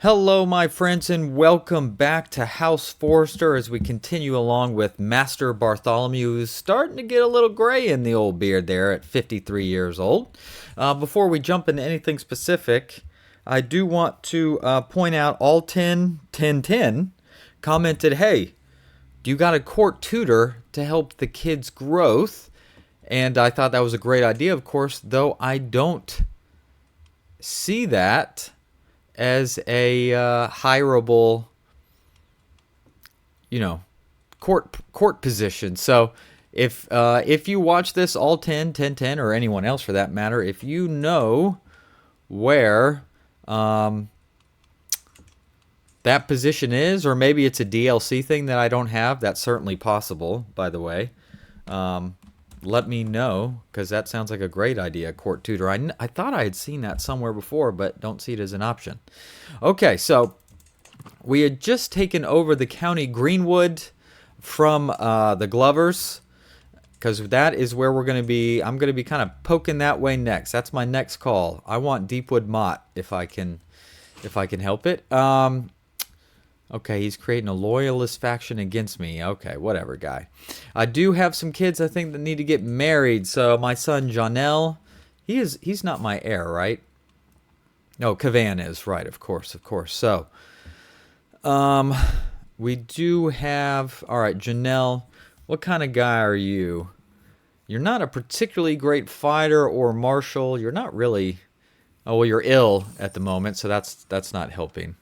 Hello, my friends, and welcome back to House Forrester as we continue along with Master Bartholomew, who's starting to get a little gray in the old beard there at 53 years old. Before we jump into anything specific, I do want to point out all 10 commented, hey, do you got a court tutor to help the kids' growth? And I thought that was a great idea, of course, though I don't see that as a hireable, you know, court position. So if you watch this, all 10, or anyone else for that matter, if you know where that position is, or maybe it's a DLC thing that I don't have, that's certainly possible, by the way. Let me know, because that sounds like a great idea, court tutor. I thought I had seen that somewhere before, but don't see it as an option. Okay, so we had just taken over the county Greenwood from the Glovers, because that is where we're going to be. I'm going to be kind of poking that way next. That's my next call. I want Deepwood Mott if I can help it. Okay, he's creating a loyalist faction against me. Okay, whatever, guy. I do have some kids, I think, that need to get married. So my son, Jonel, he's not my heir, right? No, Cavan is, right, of course. So, we do have... All right, Jonel, what kind of guy are you? You're not a particularly great fighter or marshal. You're not really... Oh, well, you're ill at the moment, so that's not helping.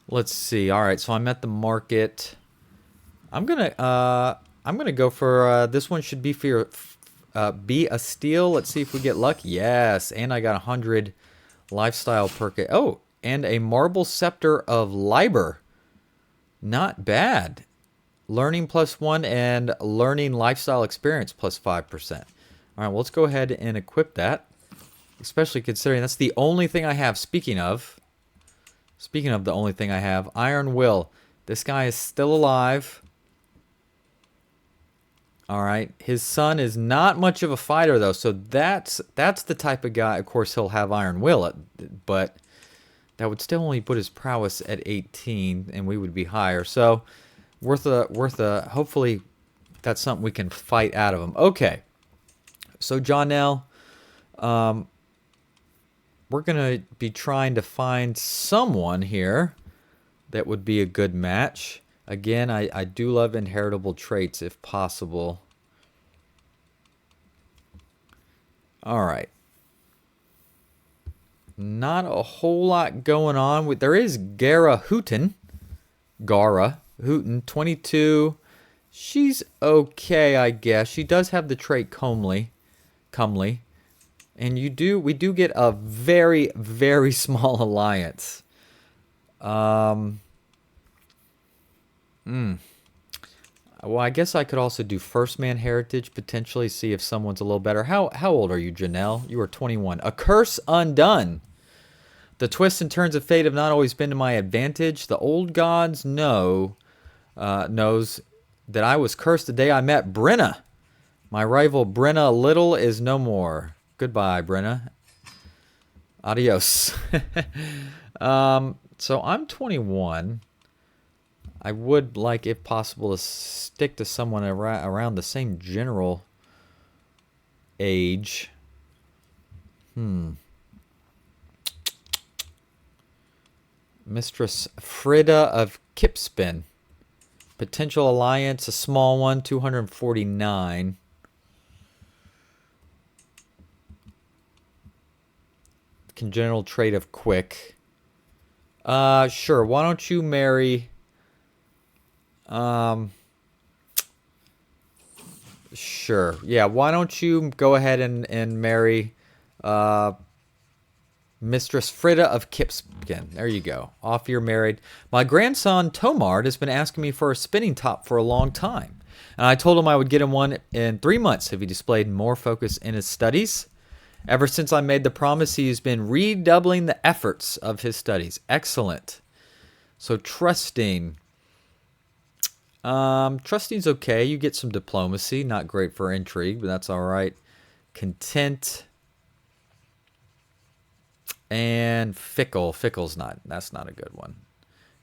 Let's see. All right, so I'm at the market. I'm gonna go for this one. Should be for be a steal. Let's see if we get luck. Yes, and I got 100 lifestyle perk. Oh, and a marble scepter of Liber. Not bad. Learning +1 and learning lifestyle experience +5%. All right, well, let's go ahead and equip that. Especially considering that's the only thing I have. Speaking of the only thing I have, Iron Will. This guy is still alive. All right. His son is not much of a fighter, though, so that's the type of guy. Of course, he'll have Iron Will, but that would still only put his prowess at 18, and we would be higher. So worth a. Hopefully, that's something we can fight out of him. Okay. So Jonel, we're going to be trying to find someone here that would be a good match. Again, I do love inheritable traits if possible. All right. Not a whole lot going on. There is Gara Hooten, 22. She's okay, I guess. She does have the trait comely. And we do get a very, very small alliance. Well, I guess I could also do first man heritage, potentially see if someone's a little better. How old are you, Janelle? You are 21. A curse undone. The twists and turns of fate have not always been to my advantage. The old gods knows that I was cursed the day I met Brenna. My rival Brenna Little is no more. Goodbye, Brenna. Adios. So I'm 21. I would like, if possible, to stick to someone around the same general age. Mistress Frida of Kipspin. Potential alliance, a small one, 249. Congenital trait of quick. Sure. Why don't you marry... Sure. Yeah, why don't you go ahead and marry Mistress Frida of Kipskin. There you go. Off you're married. My grandson Tomard has been asking me for a spinning top for a long time. And I told him I would get him one in 3 months if he displayed more focus in his studies. Ever since I made the promise, he has been redoubling the efforts of his studies. Excellent. So trusting. Trusting's okay. You get some diplomacy. Not great for intrigue, but that's all right. Content. And fickle. Fickle's not. That's not a good one.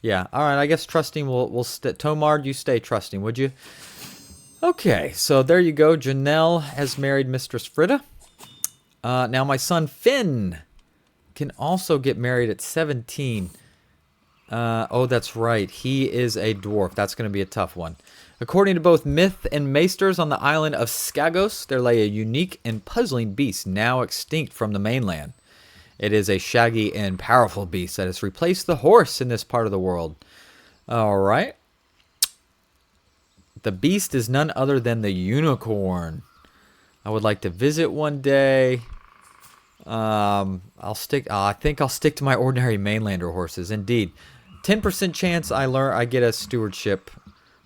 Yeah. All right. I guess trusting will Tomard, you stay trusting, would you? Okay. So there you go. Janelle has married Mistress Fritta. Now my son Finn can also get married at 17. Oh, that's right. He is a dwarf. That's going to be a tough one. According to both myth and maesters on the island of Skagos, there lay a unique and puzzling beast now extinct from the mainland. It is a shaggy and powerful beast that has replaced the horse in this part of the world. All right. The beast is none other than the unicorn. I would like to visit one day. I think I'll stick to my ordinary mainlander horses. Indeed. 10% chance I get a stewardship.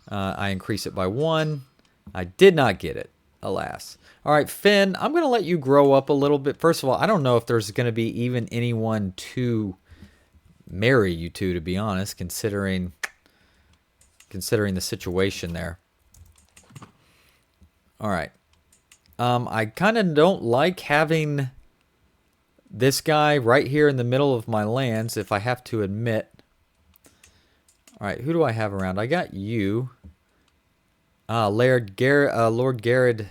I increase it by 1. I did not get it, alas. All right, Finn, I'm going to let you grow up a little bit. First of all, I don't know if there's going to be even anyone to marry you to be honest, considering the situation there. All right. I kind of don't like having this guy right here in the middle of my lands, if I have to admit. All right, who do I have around? I got you. Lord Garrett,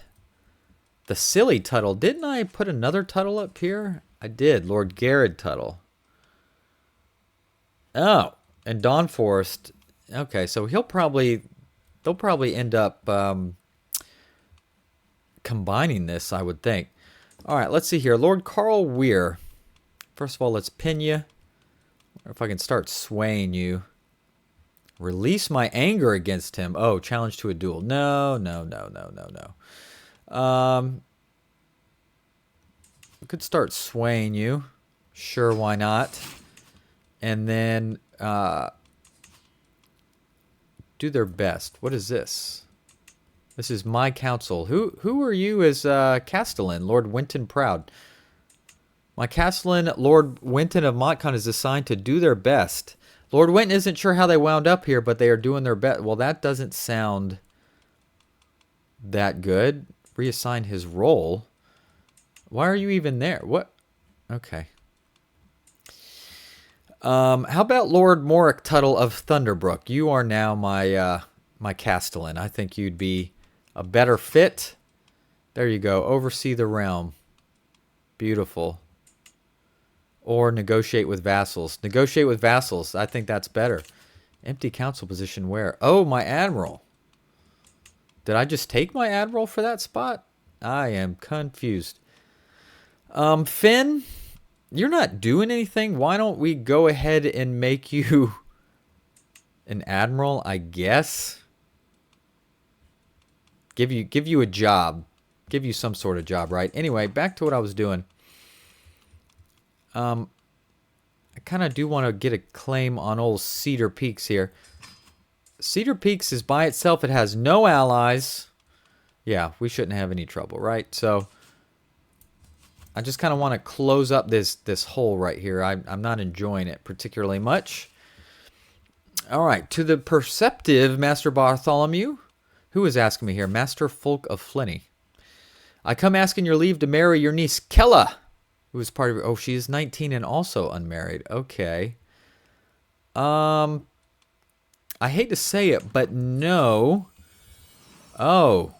the silly Tuttle. Didn't I put another Tuttle up here? I did, Lord Garrett Tuttle. Oh, and Dawn Forest. Okay, so they'll probably end up combining this, I would think. All right, let's see here. Lord Carl Weir. First of all, let's pin you. Or if I can start swaying you. Release my anger against him. Oh, challenge to a duel. No. I could start swaying you. Sure, why not? And then do their best. What is this? This is my council. Who are you as Castellan, Lord Winton Proud? My Castellan, Lord Winton of Montcon, is assigned to do their best. Lord Winton isn't sure how they wound up here, but they are doing their best. Well, that doesn't sound that good. Reassign his role. Why are you even there? What? Okay. How about Lord Morick Tuttle of Thunderbrook? You are now my Castellan. I think you'd be a better fit. There you go. Oversee the realm. Beautiful. Or negotiate with vassals. Negotiate with vassals. I think that's better. Empty council position where? Oh, my admiral. Did I just take my admiral for that spot? I am confused. Finn, you're not doing anything. Why don't we go ahead and make you an admiral, I guess? Give you a job. Give you some sort of job, right? Anyway, back to what I was doing. I kind of do want to get a claim on old Cedar Peaks here. Cedar Peaks is by itself. It has no allies. Yeah, we shouldn't have any trouble, right? So I just kind of want to close up this hole right here. I'm not enjoying it particularly much. All right, to the perceptive Master Bartholomew. Who is asking me here? Master Folk of Flinny. I come asking your leave to marry your niece, Kella, who is part of... Oh, she is 19 and also unmarried. Okay. I hate to say it, but no. Oh,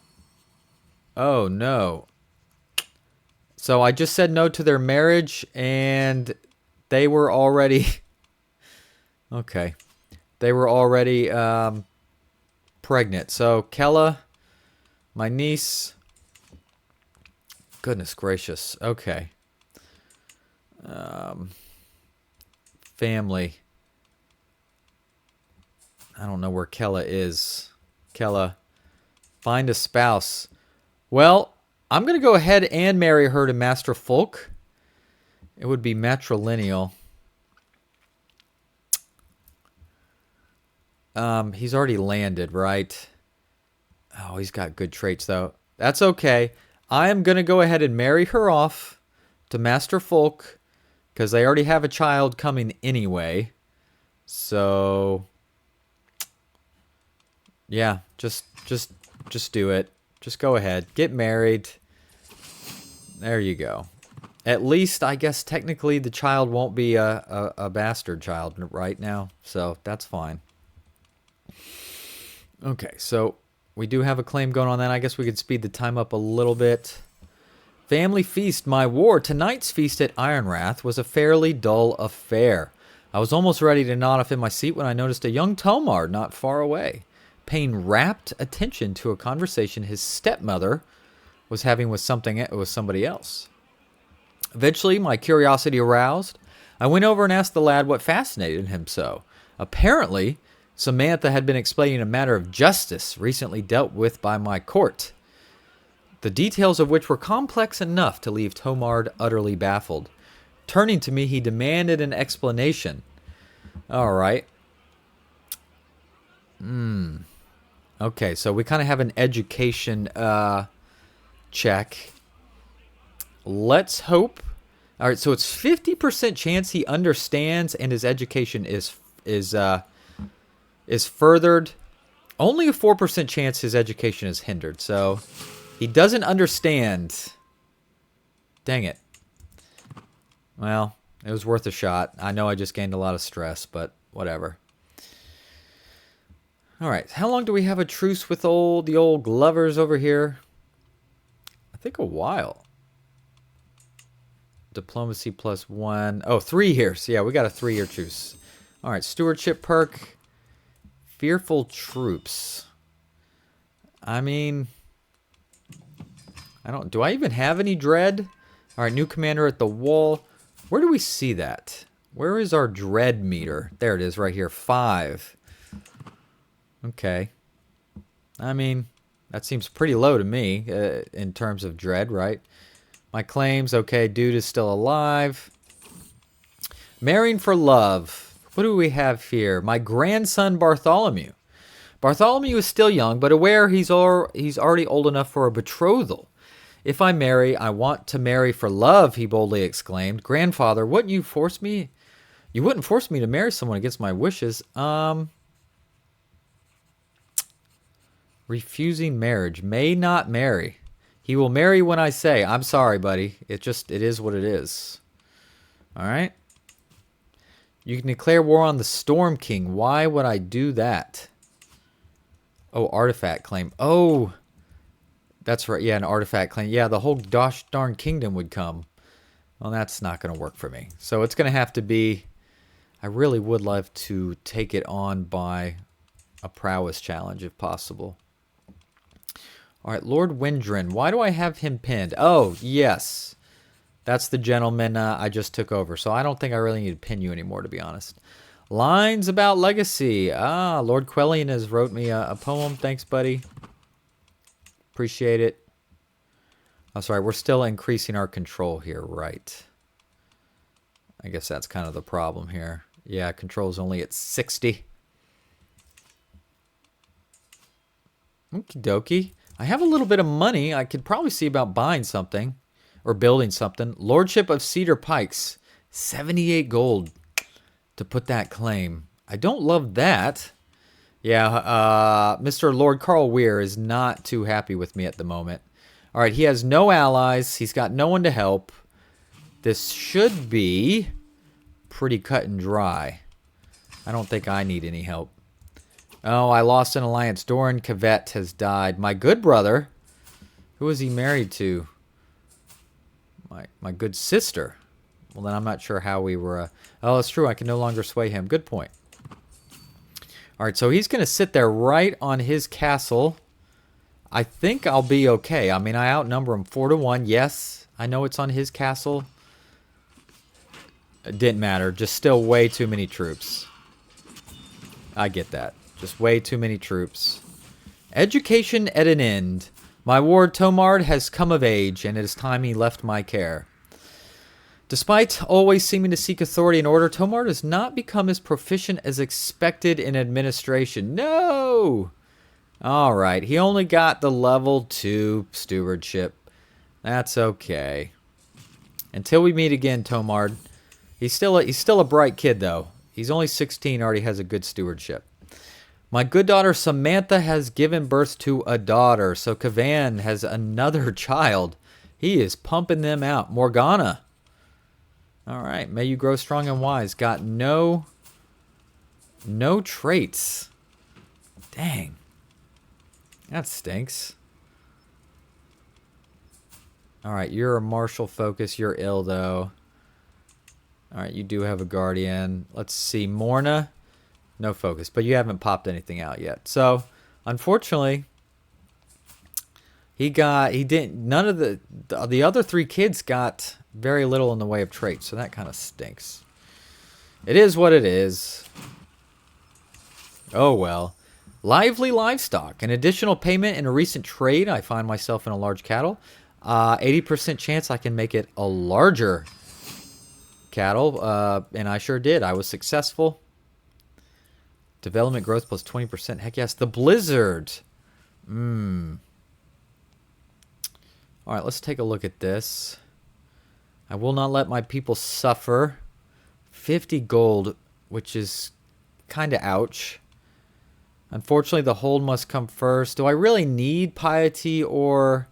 no. So I just said no to their marriage, and they were already... Okay. They were already pregnant. So, Kella, my niece... Goodness gracious. Okay. Family. I don't know where Kella is. Kella, find a spouse. Well, I'm going to go ahead and marry her to Master Folk. It would be matrilineal. He's already landed, right? Oh, he's got good traits, though. That's okay. I am going to go ahead and marry her off to Master Folk because they already have a child coming anyway. So, yeah, just do it. Just go ahead. Get married. There you go. At least, I guess, technically the child won't be a bastard child right now. So that's fine. Okay, so we do have a claim going on that. I guess we could speed the time up a little bit. Family feast, my war. Tonight's feast at Ironrath was a fairly dull affair. I was almost ready to nod off in my seat when I noticed a young Tomar not far away, paying rapt attention to a conversation his stepmother was having with somebody else. Eventually, my curiosity aroused. I went over and asked the lad what fascinated him so. Apparently, Samantha had been explaining a matter of justice recently dealt with by my court, the details of which were complex enough to leave Tomard utterly baffled. Turning to me, he demanded an explanation. All right. Okay, so we kind of have an education check. Let's hope. All right, so it's 50% chance he understands and his education is furthered. Only a 4% chance his education is hindered. So he doesn't understand. Dang it. Well, it was worth a shot. I know I just gained a lot of stress, but whatever. All right, how long do we have a truce with the old Glovers over here? I think a while. Diplomacy +1. Oh, 3 years. So yeah, we got a 3-year truce. All right, stewardship perk. Fearful troops. I mean, do I even have any dread? All right, new commander at the wall. Where do we see that? Where is our dread meter? There it is right here, 5. Okay. I mean, that seems pretty low to me in terms of dread, right? My claims, okay, dude is still alive. Marrying for love. What do we have here? My grandson Bartholomew. Bartholomew is still young, but aware he's already old enough for a betrothal. If I marry, I want to marry for love, he boldly exclaimed. Grandfather, wouldn't you force me? You wouldn't force me to marry someone against my wishes. Refusing marriage. May not marry. He will marry when I say. I'm sorry, buddy. It is what it is. All right. You can declare war on the Storm King. Why would I do that? Oh, artifact claim. Oh, that's right. Yeah, an artifact claim. Yeah, the whole gosh darn kingdom would come. Well, that's not going to work for me. So it's going to have to be... I really would love to take it on by a prowess challenge if possible. All right, Lord Windrin. Why do I have him pinned? Oh, yes. That's the gentleman I just took over. So I don't think I really need to pin you anymore, to be honest. Lines about legacy. Lord Quellian has wrote me a poem. Thanks, buddy. Appreciate it. Oh, sorry. We're still increasing our control here, right? I guess that's kind of the problem here. Yeah, control's only at 60. Okie dokie. I have a little bit of money. I could probably see about buying something or building something. Lordship of Cedar Pikes. 78 gold to put that claim. I don't love that. Yeah, Mr. Lord Carl Weir is not too happy with me at the moment. All right, he has no allies. He's got no one to help. This should be pretty cut and dry. I don't think I need any help. Oh, I lost an alliance. Doran Cavet has died. My good brother. Who is he married to? My good sister. Well, then I'm not sure how we were... Oh, it's true. I can no longer sway him. Good point. All right, so he's going to sit there right on his castle. I think I'll be okay. I mean, I outnumber him 4-1. Yes, I know it's on his castle. It didn't matter. Just still way too many troops. I get that. Just way too many troops. Education at an end. My ward Tomard has come of age, and it is time he left my care. Despite always seeming to seek authority and order, Tomard has not become as proficient as expected in administration. No! Alright, he only got the level 2 stewardship. That's okay. Until we meet again, Tomard. He's still a bright kid, though. He's only 16, already has a good stewardship. My good daughter Samantha has given birth to a daughter, so Kavan has another child. He is pumping them out. Morgana. All right. May you grow strong and wise. Got no traits. Dang. That stinks. All right. You're a martial focus. You're ill, though. All right. You do have a guardian. Let's see. Morna. No focus. But you haven't popped anything out yet. So, unfortunately, none of the other 3 kids got very little in the way of traits. So that kind of stinks. It is what it is. Oh, well. Lively livestock. An additional payment in a recent trade. I find myself in a large cattle. 80% chance I can make it a larger cattle. And I sure did. I was successful. Development growth plus 20%. Heck yes. The blizzard. All right, let's take a look at this. I will not let my people suffer. 50 gold, which is kind of ouch. Unfortunately, the hold must come first. Do I really need piety or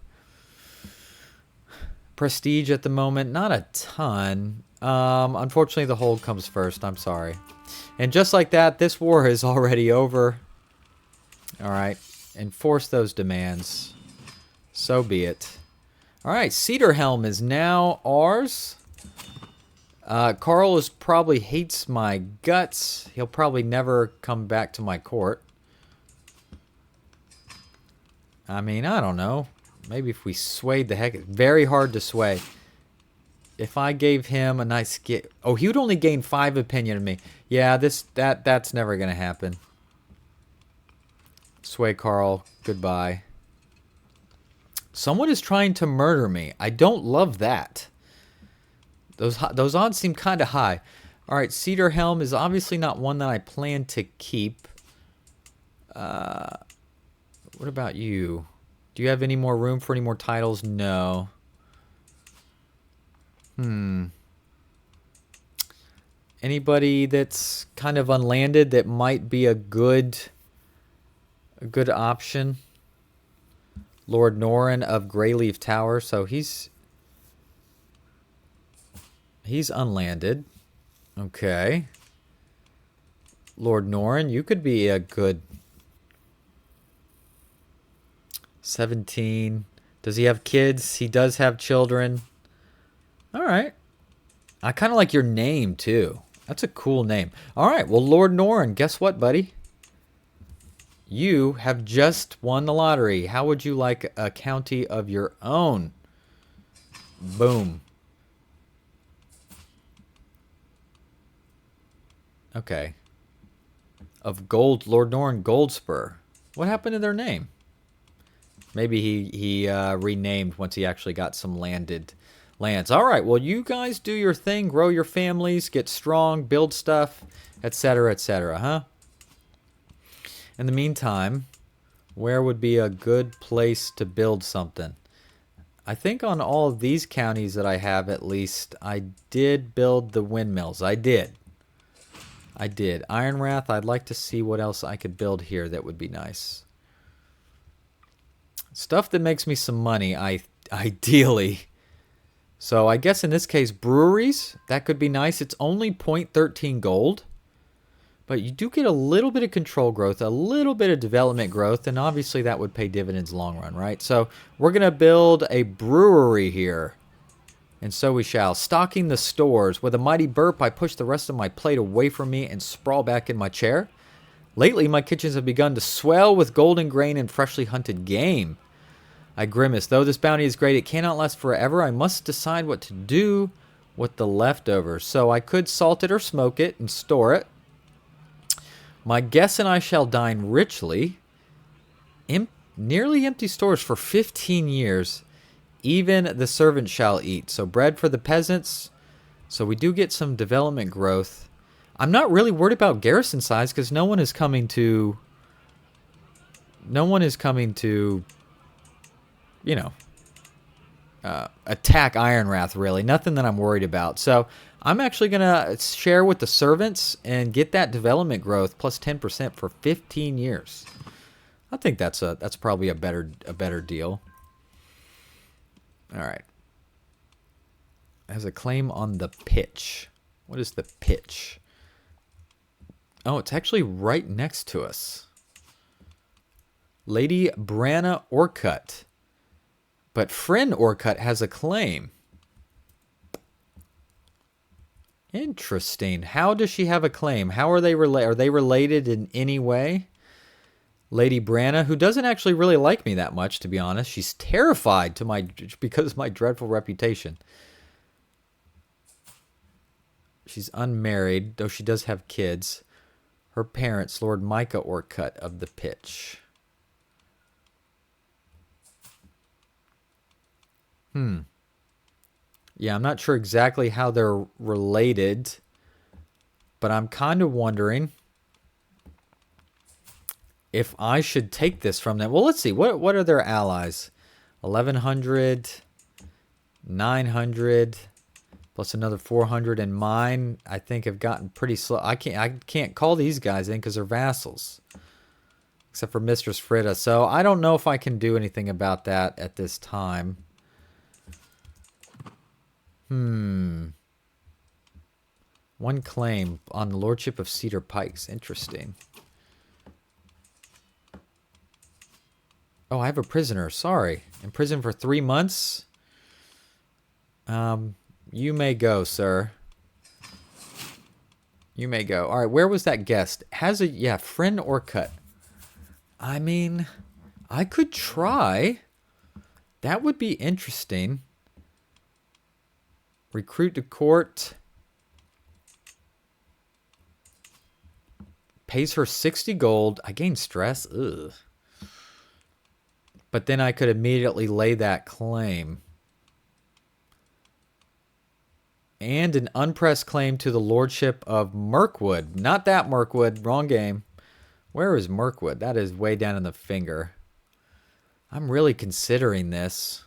prestige at the moment? Not a ton. Unfortunately, the hold comes first. I'm sorry. And just like that, this war is already over. All right. Enforce those demands. So be it. All right. Cedar Helm is now ours. Carl probably hates my guts. He'll probably never come back to my court. I mean, I don't know. Maybe if we swayed the heck... Very hard to sway. If I gave him a nice gift... Oh, he would only gain 5 opinion of me. Yeah, that's never going to happen. Sway Carl. Goodbye. Someone is trying to murder me. I don't love that. Those odds seem kind of high. All right, Cedar Helm is obviously not one that I plan to keep. What about you? Do you have any more room for any more titles? No. Anybody that's kind of unlanded that might be a good option? Lord Norrin of Greyleaf Tower. So he's unlanded. Okay. Lord Norrin, you could be a good 17. Does he have kids? He does have children. All right. I kind of like your name, too. That's a cool name. All right. Well, Lord Norrin, guess what, buddy? You have just won the lottery. How would you like a county of your own? Boom. Okay. Of Gold, Lord Norrin Goldspur. What happened to their name? Maybe he renamed once he actually got some lands. All right, well, you guys do your thing, grow your families, get strong, build stuff, etc., huh? In the meantime, where would be a good place to build something? I think on all of these counties that I have, at least, I did build the windmills. I did. Ironrath, I'd like to see what else I could build here that would be nice. Stuff that makes me some money, ideally. So I guess in this case, breweries, that could be nice. It's only 0.13 gold. But you do get a little bit of control growth, a little bit of development growth, and obviously that would pay dividends long run, right? So we're going to build a brewery here. And so we shall. Stocking the stores. With a mighty burp, I push the rest of my plate away from me and sprawl back in my chair. Lately, my kitchens have begun to swell with golden grain and freshly hunted game. I grimace. Though this bounty is great, it cannot last forever. I must decide what to do with the leftovers. So I could salt it or smoke it and store it. My guest and I shall dine richly. Nearly empty stores for 15 years. Even the servants shall eat. So bread for the peasants. So we do get some development growth. I'm not really worried about garrison size because no one is coming to, you know, attack Ironrath, really. Nothing that I'm worried about. So I'm actually going to share with the servants and get that development growth plus 10% for 15 years. I think that's probably a better deal. All right. has a claim on the pitch. What is the pitch? Oh, it's actually right next to us. Lady Branna Orcutt. But Friend Orcutt has a claim. Interesting. How does she have a claim? How are they related? Are they related in any way? Lady Branna, who doesn't actually really like me that much, to be honest. She's terrified because of my dreadful reputation. She's unmarried, though she does have kids. Her parents, Lord Micah Orcutt of the Pitch. Yeah, I'm not sure exactly how they're related, but I'm kind of wondering if I should take this from them. Well, let's see. What are their allies? 1,100, 900, plus another 400, and mine, I think, have gotten pretty slow. I can't call these guys in because they're vassals, except for Mistress Fritta. So I don't know if I can do anything about that at this time. One claim on the Lordship of Cedar Pikes. Interesting. Oh, I have a prisoner. Sorry. In prison for 3 months? You may go, sir. You may go. All right, where was that guest? Yeah, Friend Orcutt. I mean, I could try. That would be interesting. Recruit to court. Pays her 60 gold. I gain stress. Ugh. But then I could immediately lay that claim. And an unpressed claim to the Lordship of Mirkwood. Not that Mirkwood. Wrong game. Where is Mirkwood? That is way down in the finger. I'm really considering this.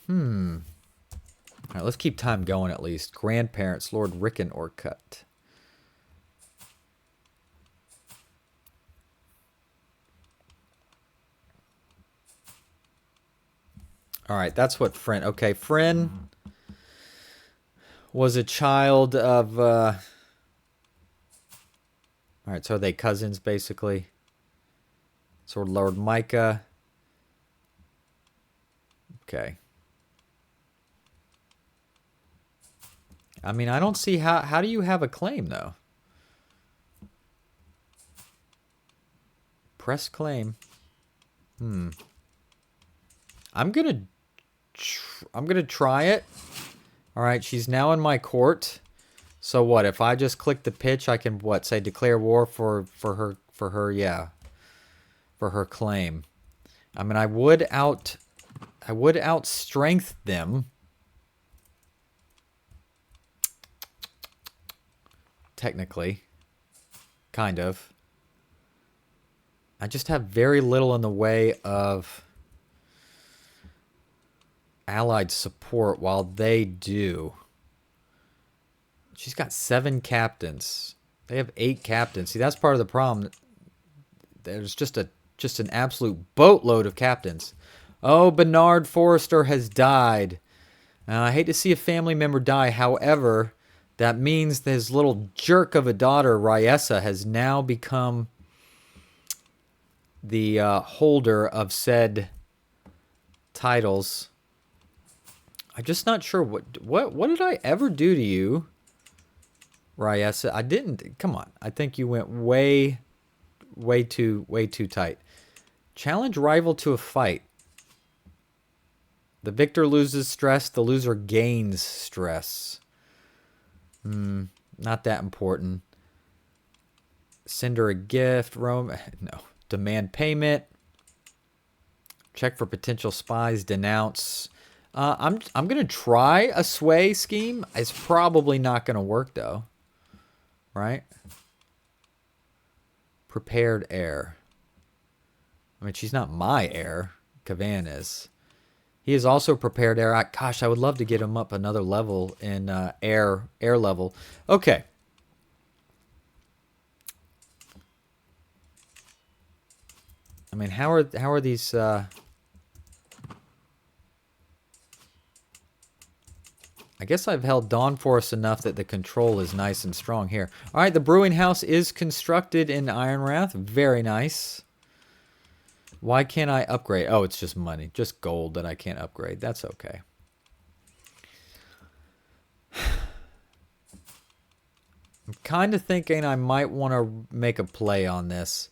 All right, let's keep time going at least. Grandparents, Lord Rickon Orcutt. All right, that's what Friend... Okay, Friend was a child of... All right, so are they cousins, basically? So Lord Micah. Okay. I mean, I don't see how do you have a claim, though? Press claim. I'm gonna try it. All right, she's now in my court. So what? If I just click the pitch, I can what? Say declare war for her, yeah, for her claim. I mean, I would outstrength them. Technically. Kind of. I just have very little in the way of allied support while they do. She's got 7 captains. They have 8 captains. See, that's part of the problem. There's just an absolute boatload of captains. Oh, Bernard Forrester has died. I hate to see a family member die. However, that means that his little jerk of a daughter, Ryessa, has now become the holder of said titles. I'm just not sure what did I ever do to you, Ryessa? I didn't. Come on. I think you went way too tight. Challenge rival to a fight. The victor loses stress. The loser gains stress. Not that important. Send her a gift. No. Demand payment. Check for potential spies. Denounce. I'm gonna try a sway scheme. It's probably not gonna work though. Right? Prepared heir. I mean, she's not my heir. Kavan is. He is also prepared heir. Gosh, I would love to get him up another level in heir level. Okay. I mean, how are these? I guess I've held Dawn Forest enough that the control is nice and strong here. All right, the brewing house is constructed in Ironrath. Very nice. Why can't I upgrade? Oh, it's just money, just gold that I can't upgrade. That's okay. I'm kind of thinking I might want to make a play on this.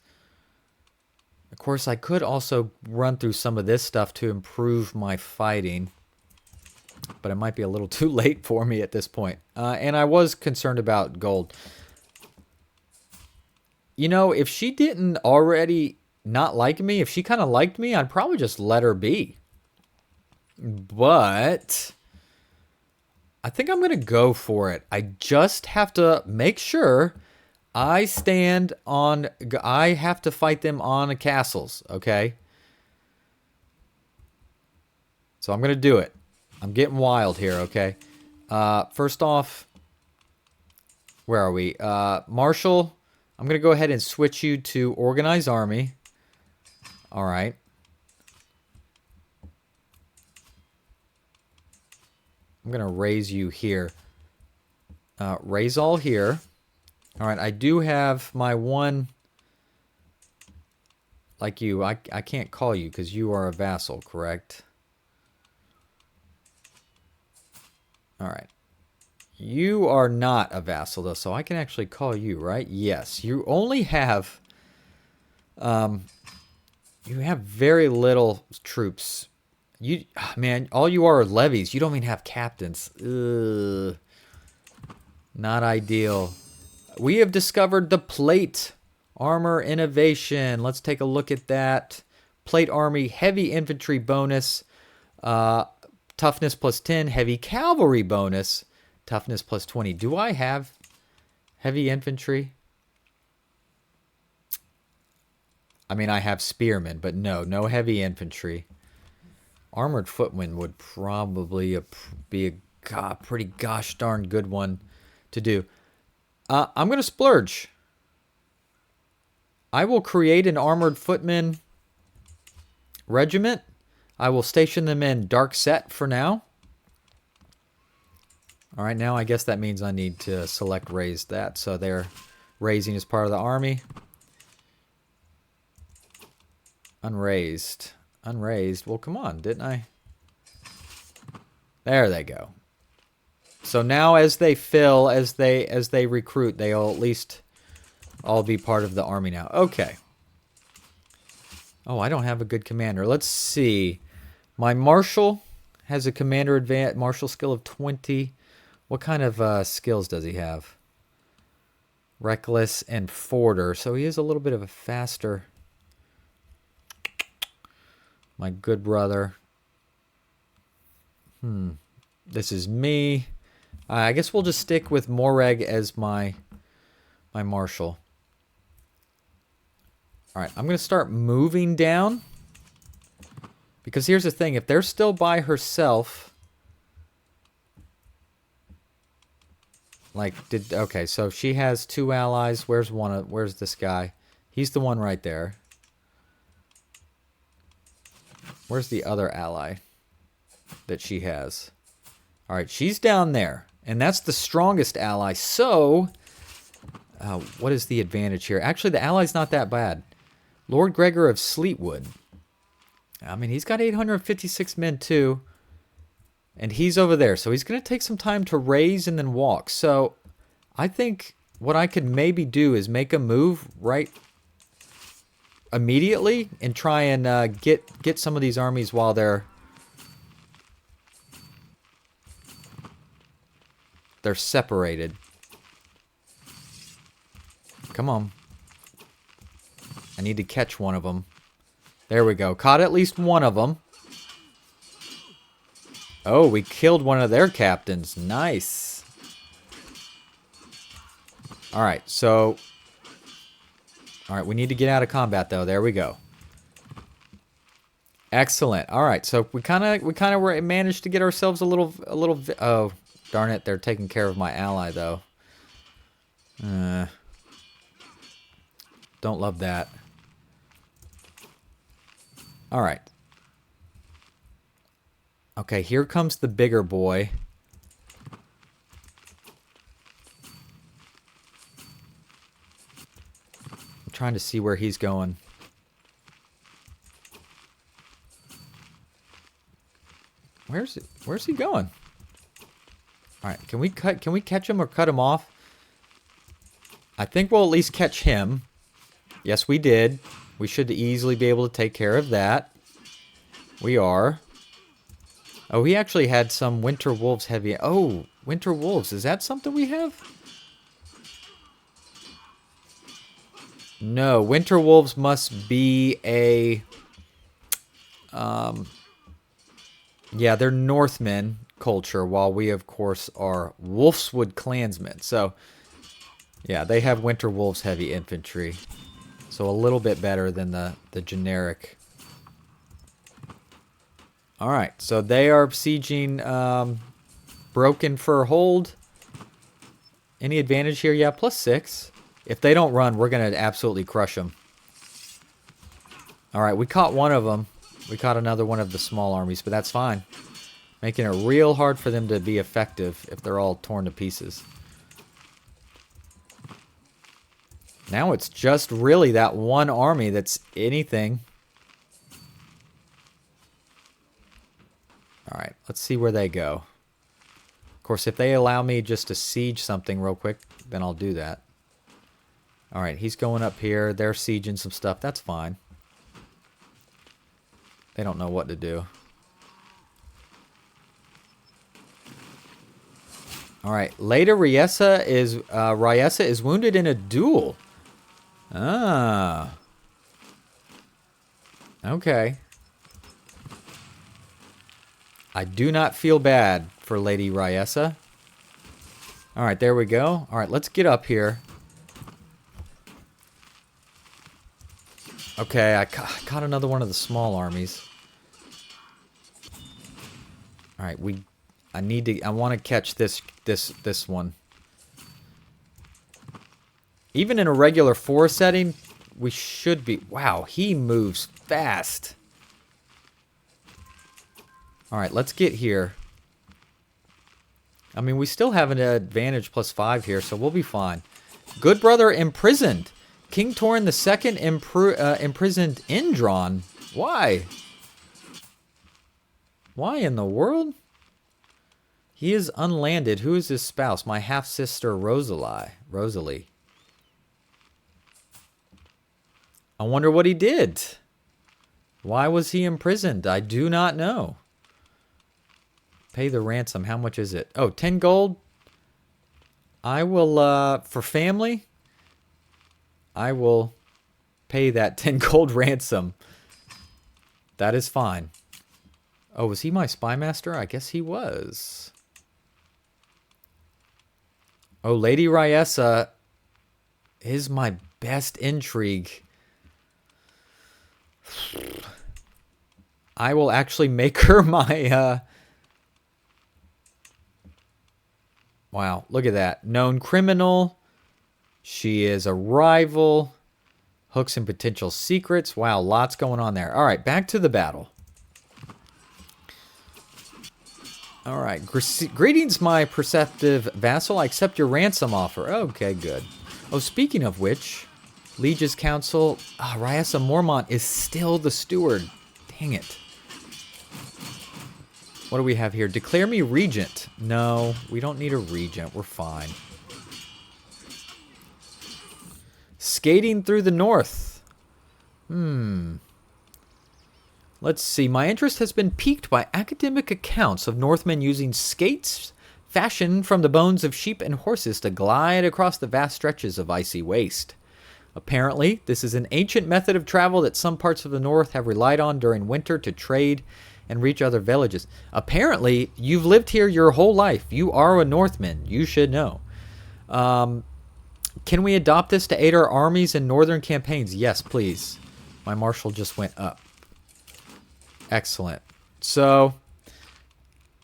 Of course, I could also run through some of this stuff to improve my fighting. But it might be a little too late for me at this point. And I was concerned about gold. You know, if she didn't already not like me, if she kind of liked me, I'd probably just let her be. But I think I'm going to go for it. I just have to make sure I stand on... I have to fight them on castles, okay? So I'm going to do it. I'm getting wild here, okay? First off, where are we? Marshal, I'm going to go ahead and switch you to Organized Army. All right. I'm going to raise you here. Raise all here. All right, I do have my one... Like you, I can't call you because you are a vassal, correct? All right. You are not a vassal, though, so I can actually call you, right? Yes. You only have... you have very little troops. You, man, all you are levies. You don't even have captains. Ugh. Not ideal. We have discovered the plate armor innovation. Let's take a look at that. Plate army, heavy infantry bonus. Toughness plus 10, heavy cavalry bonus. Toughness plus 20. Do I have heavy infantry? I mean, I have spearmen, but no heavy infantry. Armored footmen would probably be a pretty gosh darn good one to do. I'm going to splurge. I will create an armored footman regiment. I will station them in Dark Set for now. All right, now I guess that means I need to select raise that. So they're raising as part of the army. Unraised. Unraised. Well, come on, didn't I? There they go. So now as they fill, as they recruit, they'll at least all be part of the army now. Okay. Oh, I don't have a good commander. Let's see. My marshal has a commander advantage, martial skill of 20. What kind of skills does he have? Reckless and forder. So he is a little bit of a faster. My good brother. This is me. I guess we'll just stick with Moreg as my marshal. All right, I'm going to start moving down. Because here's the thing. If they're still by herself... Okay, so she has 2 allies. Where's this guy? He's the one right there. Where's the other ally that she has? All right, she's down there. And that's the strongest ally. So, what is the advantage here? Actually, the ally's not that bad. Lord Gregor of Sleetwood. I mean, he's got 856 men too. And he's over there. So he's going to take some time to raise and then walk. So I think what I could maybe do is make a move right immediately and try and get some of these armies while they're separated. Come on. I need to catch one of them. There we go. Caught at least one of them. Oh, we killed one of their captains. Nice. All right, so... All right, we need to get out of combat, though. There we go. Excellent. All right, so we kind of managed to get ourselves a little... Oh, darn it. They're taking care of my ally, though. Don't love that. All right. Okay, here comes the bigger boy. I'm trying to see where he's going. Where's he going? All right, can we catch him or cut him off? I think we'll at least catch him. Yes, we did. We should easily be able to take care of that. We are. Oh, he actually had some Winter Wolves heavy. Oh, Winter Wolves. Is that something we have? No, Winter Wolves must be a... yeah, they're Northmen culture, while we, of course, are Wolfswood clansmen. So, yeah, they have Winter Wolves heavy infantry. So a little bit better than the generic. Alright, so they are besieging Broken Fur Hold. Any advantage here? Yeah, +6. If they don't run, we're going to absolutely crush them. Alright, we caught one of them. We caught another one of the small armies, but that's fine. Making it real hard for them to be effective if they're all torn to pieces. Now it's just really that one army that's anything. Alright, let's see where they go. Of course, if they allow me just to siege something real quick, then I'll do that. Alright, he's going up here. They're sieging some stuff. That's fine. They don't know what to do. Alright, Lady Ryessa is wounded in a duel. Ah. Okay. I do not feel bad for Lady Ryessa. Alright, there we go. Alright, let's get up here. Okay, I caught another one of the small armies. Alright, I want to catch this one. Even in a regular forest setting, we should be... Wow, he moves fast. Alright, let's get here. I mean, we still have an advantage +5 here, so we'll be fine. Good brother imprisoned. King Torrin II imprisoned Indron. Why? Why in the world? He is unlanded. Who is his spouse? My half-sister Rosalie. I wonder what he did. Why was he imprisoned? I do not know. Pay the ransom. How much is it? Oh, 10 gold. I will, for family, I will pay that 10 gold ransom. That is fine. Oh, was he my spy master? I guess he was. Oh, Lady Ryessa is my best intrigue. I will actually make her my... Wow, look at that. Known criminal. She is a rival. Hooks and potential secrets. Wow, lots going on there. All right, back to the battle. All right. Greetings, my perceptive vassal. I accept your ransom offer. Okay, good. Oh, speaking of which, Liege's council, Ryessa Mormont is still the steward. Dang it. What do we have here? Declare me regent. No, we don't need a regent. We're fine. Skating through the north. Let's see. My interest has been piqued by academic accounts of Northmen using skates fashioned from the bones of sheep and horses to glide across the vast stretches of icy waste. Apparently, this is an ancient method of travel that some parts of the north have relied on during winter to trade and reach other villages. Apparently, you've lived here your whole life. You are a Northman. You should know. Can we adopt this to aid our armies in northern campaigns? Yes, please. My marshal just went up. Excellent. So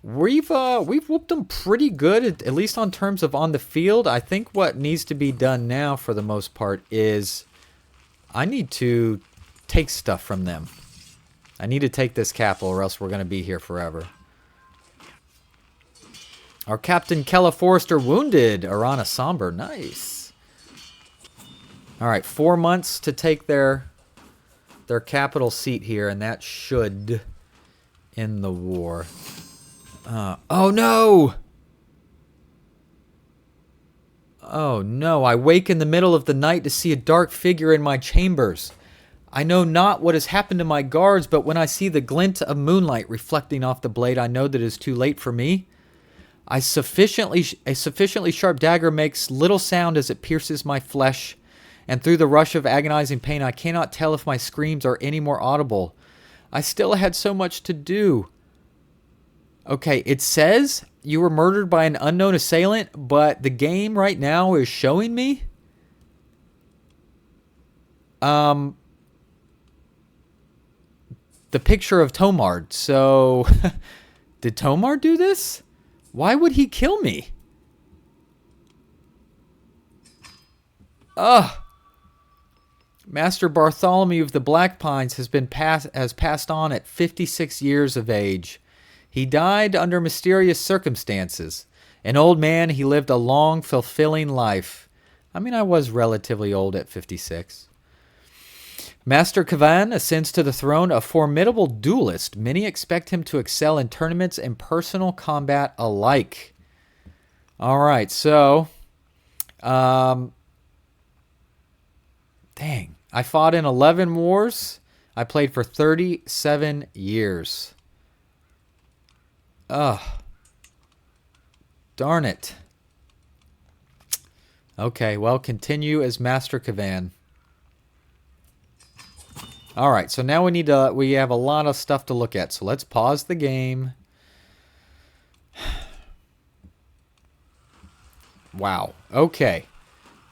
we've whooped them pretty good, at least on terms of on the field. I think what needs to be done now, for the most part, is I need to take stuff from them. I need to take this capital or else we're going to be here forever. Our Captain Kella Forrester wounded. Arana Somber. Nice. All right, 4 months to take their capital seat here, and that should end the war. Oh, no! Oh, no. I wake in the middle of the night to see a dark figure in my chambers. I know not what has happened to my guards, but when I see the glint of moonlight reflecting off the blade, I know that it is too late for me. A sufficiently sharp dagger makes little sound as it pierces my flesh, and through the rush of agonizing pain, I cannot tell if my screams are any more audible. I still had so much to do. Okay, it says you were murdered by an unknown assailant, but the game right now is showing me the picture of Tomard. So, did Tomard do this? Why would he kill me? Ugh. Master Bartholomew of the Black Pines has passed on at 56 years of age. He died under mysterious circumstances. An old man, he lived a long, fulfilling life. I mean, I was relatively old at 56. Master Kavan ascends to the throne, a formidable duelist. Many expect him to excel in tournaments and personal combat alike. All right, so... dang. I fought in 11 wars. I played for 37 years. Ugh. Darn it. Okay, well, continue as Master Kavan. All right, so now we have a lot of stuff to look at. So let's pause the game. Wow. Okay.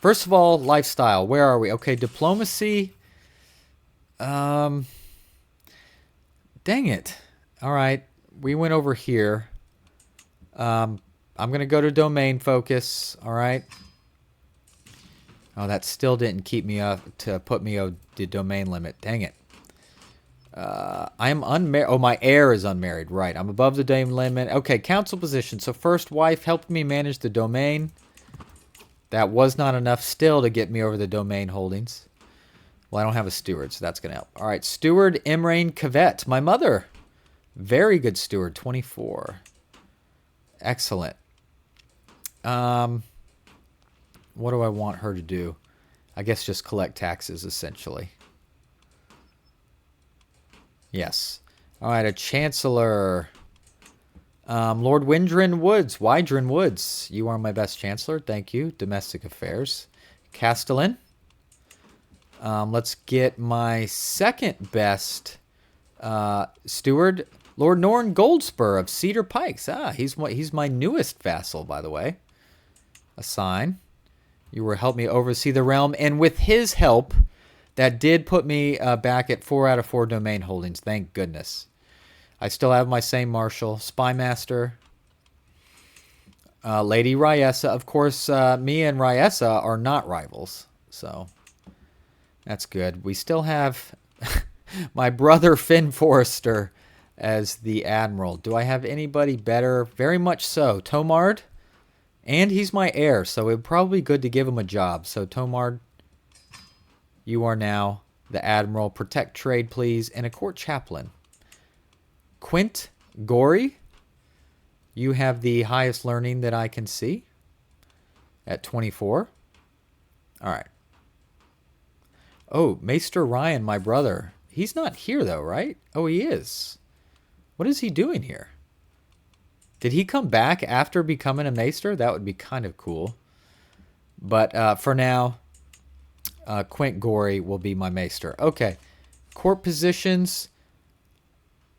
First of all, lifestyle. Where are we? Okay, diplomacy. Dang it. All right. We went over here. I'm going to go to domain focus. All right. Oh, that still didn't keep me up to put me on the domain limit. Dang it. I am unmarried. Oh, my heir is unmarried. Right. I'm above the domain limit. Okay, council position. So first wife helped me manage the domain. That was not enough still to get me over the domain holdings. Well, I don't have a steward, so that's going to help. All right, steward Imrain Kavet. My mother. Very good steward, 24. Excellent. What do I want her to do? I guess just collect taxes, essentially. Yes. All right, a chancellor. Lord Wydrin Woods. You are my best chancellor. Thank you. Domestic affairs. Castellan. Let's get my second best steward, Lord Norrin Goldspur of Cedar Pikes. He's my newest vassal, by the way. Assign. You will help me oversee the realm, and with his help, that did put me back at 4 out of 4 domain holdings. Thank goodness. I still have my same marshal, Spymaster, Lady Ryessa. Of course, me and Ryessa are not rivals, so that's good. We still have my brother Finn Forrester as the admiral. Do I have anybody better? Very much so. Tomard. And he's my heir, so it would probably be good to give him a job. So, Tomard, you are now the admiral. Protect trade, please. And a court chaplain. Quint Gory, you have the highest learning that I can see at 24. All right. Oh, Maester Ryan, my brother. He's not here, though, right? Oh, he is. What is he doing here? Did he come back after becoming a maester? That would be kind of cool. But for now, Quint Gory will be my maester. Okay. Court positions.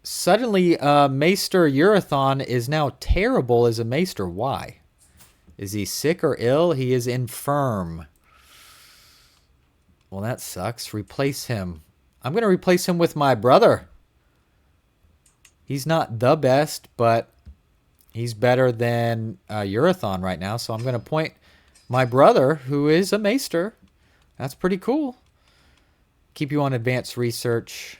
Suddenly, Maester Urathon is now terrible as a maester. Why? Is he sick or ill? He is infirm. Well, that sucks. Replace him. I'm going to replace him with my brother. He's not the best, but he's better than Urathon right now. So I'm going to appoint my brother, who is a maester. That's pretty cool. Keep you on advanced research.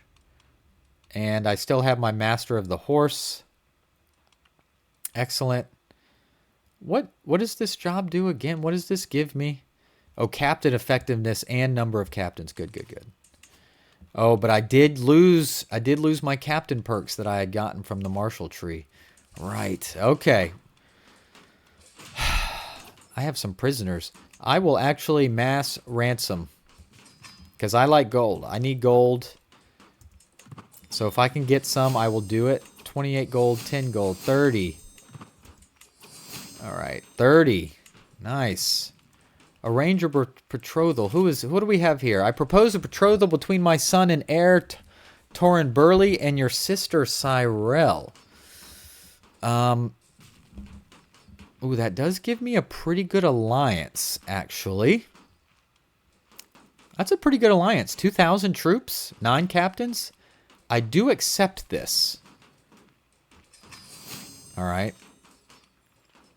And I still have my Master of the Horse. Excellent. What does this job do again? What does this give me? Oh, captain effectiveness and number of captains. Good, good, good. Oh, but I did lose my captain perks that I had gotten from the Marshall tree. Right. Okay. I have some prisoners. I will actually mass ransom because I like gold. I need gold. So if I can get some, I will do it. 28 gold, 10 gold, 30. All right, 30. Nice. Arrange a betrothal. Who do we have here? I propose a betrothal between my son and heir, Torrin Burley, and your sister, Cyrell. Ooh, that does give me a pretty good alliance, actually. That's a pretty good alliance. 2,000 troops, 9 captains. I do accept this. All right.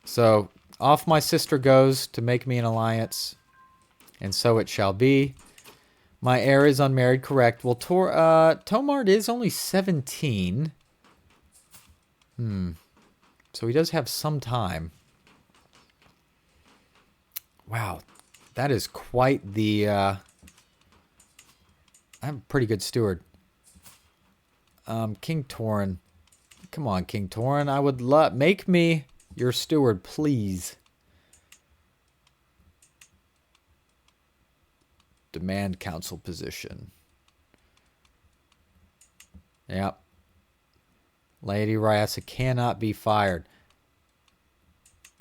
So, off my sister goes to make me an alliance. And so it shall be. My heir is unmarried, correct. Well, Tomard is only 17. So he does have some time. Wow. That is quite the... I'm a pretty good steward. King Torrin. Come on, King Torrin. I would love... Make me your steward, please. Demand council position. Yep. Lady Ryasa cannot be fired.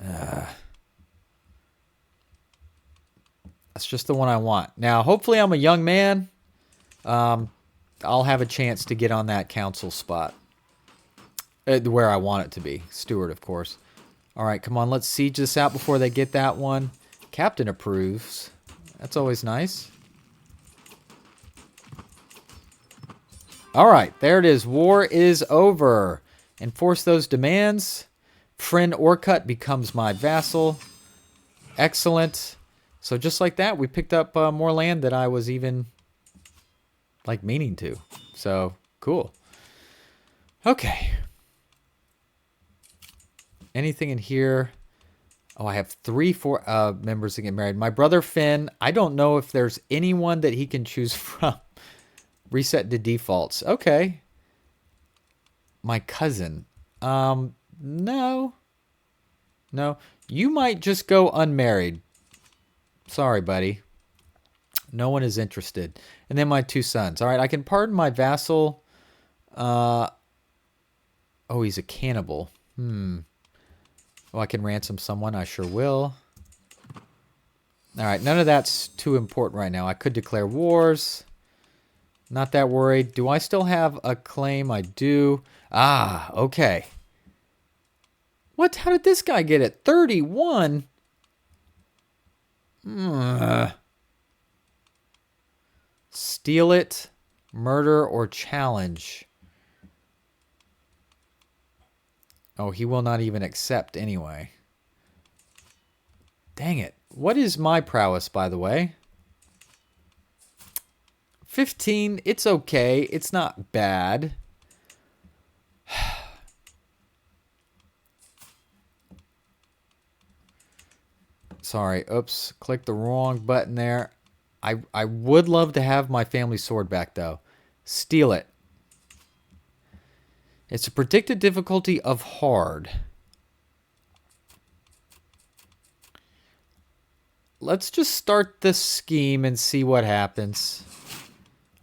That's just the one I want. Now, hopefully I'm a young man. I'll have a chance to get on that council spot. Where I want it to be. Steward, of course. Alright, come on. Let's siege this out before they get that one. Captain approves. That's always nice. Alright, there it is. War is over. Enforce those demands. Friend Orcut becomes my vassal. Excellent. So just like that, we picked up more land than I was even like meaning to. So, cool. Okay. Anything in here? Oh, I have 4 members that get married. My brother Finn, I don't know if there's anyone that he can choose from. Reset to defaults. Okay. My cousin. No. No. You might just go unmarried. Sorry, buddy. No one is interested. And then my 2 sons. All right, I can pardon my vassal. Oh, he's a cannibal. Oh, I can ransom someone. I sure will. All right, none of that's too important right now. I could declare wars. Not that worried. Do I still have a claim? I do. Ah, okay. What? How did this guy get it? 31? Steal it, murder, or challenge. Oh, he will not even accept anyway. Dang it. What is my prowess, by the way? 15. It's okay. It's not bad. Sorry. Oops. Clicked the wrong button there. I would love to have my family sword back, though. Steal it. It's a predicted difficulty of hard. Let's just start this scheme and see what happens.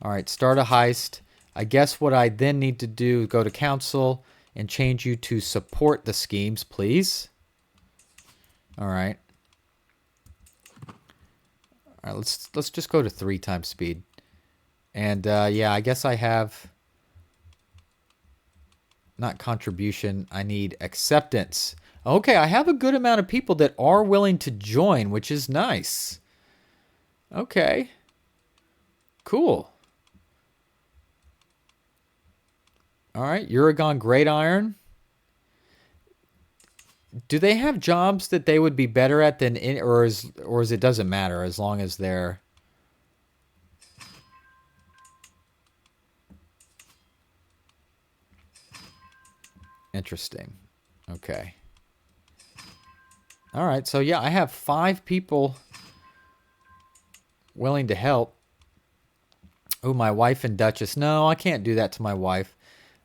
Alright, start a heist. I guess what I then need to do is go to council and change you to support the schemes, please. Alright. Alright, let's just go to 3 times speed. And yeah, I guess I have not contribution, I need acceptance. Okay, I have a good amount of people that are willing to join, which is nice. Okay. Cool. Alright, Uragon Great Iron. Do they have jobs that they would be better at than or is it doesn't matter as long as they're... Interesting. Okay. All right, so yeah, I have 5 people willing to help. Oh, my wife and Duchess. No, I can't do that to my wife.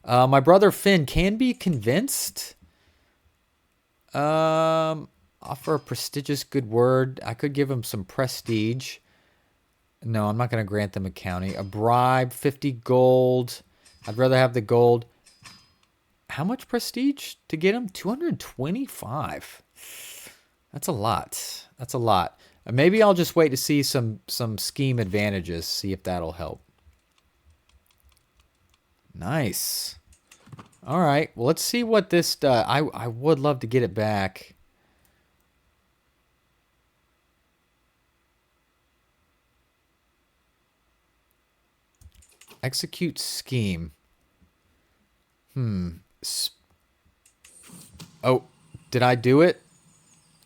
My brother Finn can be convinced. Offer a prestigious good word. I could give him some prestige. No, I'm not going to grant them a county. A bribe, 50 gold. I'd rather have the gold. How much prestige to get him? 225. That's a lot. That's a lot. Maybe I'll just wait to see some scheme advantages. See if that'll help. Nice. All right. Well, let's see what this does. I would love to get it back. Execute scheme. Oh, did I do it?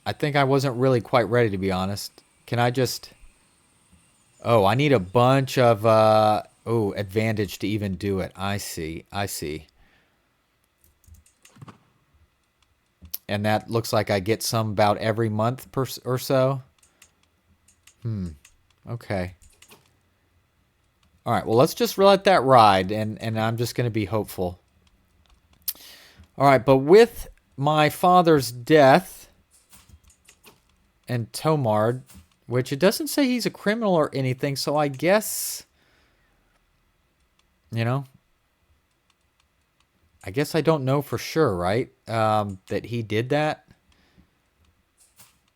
I think I wasn't really quite ready, to be honest. Can I just... Oh, I need a bunch of... advantage to even do it. I see. I see. And that looks like I get some about every month or so. Okay. All right, well, let's just let that ride, and I'm just going to be hopeful. All right, but with my father's death and Tomard, which it doesn't say he's a criminal or anything, so I guess, you know, I guess I don't know for sure, right, that he did that.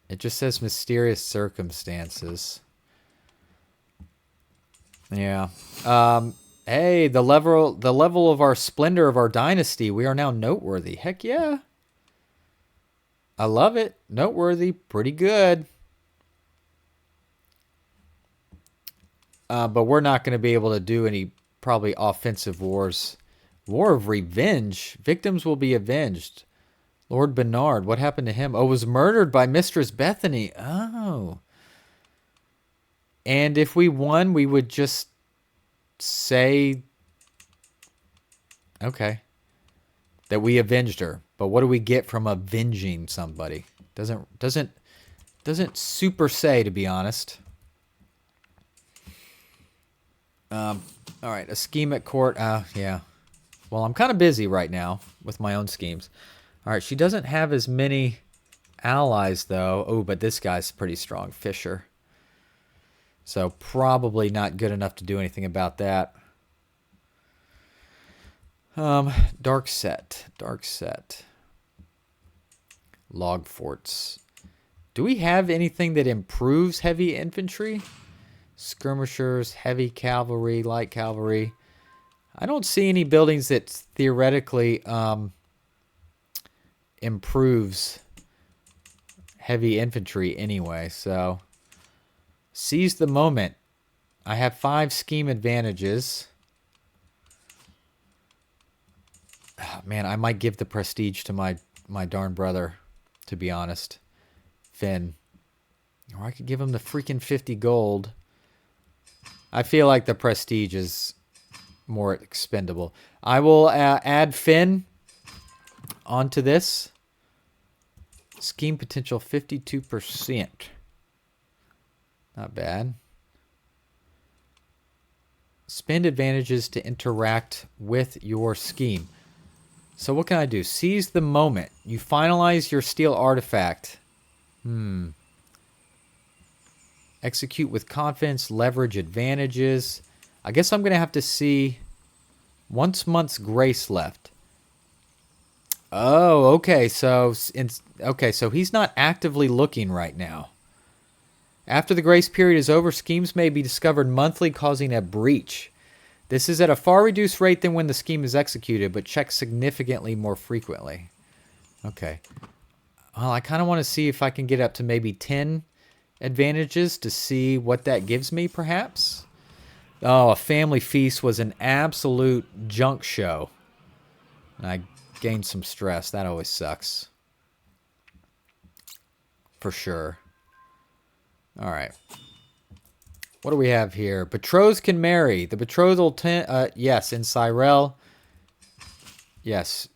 It just says mysterious circumstances. Yeah. Hey, the level of our splendor of our dynasty, we are now noteworthy. Heck yeah. I love it. Noteworthy. Pretty good. But we're not going to be able to do any probably offensive wars. War of revenge. Victims will be avenged. Lord Bernard, what happened to him? Oh, was murdered by Mistress Bethany. Oh. And if we won, we would just say, okay, that we avenged her. But what do we get from avenging somebody? Doesn't super say, to be honest. All right, a scheme at court. Yeah. Well, I'm kind of busy right now with my own schemes. All right, she doesn't have as many allies, though. Oh, but this guy's pretty strong, Fisher. So probably not good enough to do anything about that. Dark set. Log forts. Do we have anything that improves heavy infantry? Skirmishers, heavy cavalry, light cavalry. I don't see any buildings that theoretically improves heavy infantry anyway, so seize the moment. I have 5 scheme advantages. Oh, man, I might give the prestige to my darn brother, to be honest. Finn. Or I could give him the freaking 50 gold. I feel like the prestige is more expendable. I will add Finn onto this. Scheme potential 52%. Not bad. Spend advantages to interact with your scheme. So what can I do? Seize the moment. You finalize your steel artifact. Execute with confidence. Leverage advantages. I guess I'm going to have to see once month's grace left. Oh, okay. So he's not actively looking right now. After the grace period is over, schemes may be discovered monthly, causing a breach. This is at a far reduced rate than when the scheme is executed, but checks significantly more frequently. Okay. Well, I kind of want to see if I can get up to maybe 10 advantages to see what that gives me, perhaps. Oh, a family feast was an absolute junk show. And I gained some stress. That always sucks. For sure. All right. What do we have here? Betrothed can marry. The betrothal, yes, in Cyrell. Yes.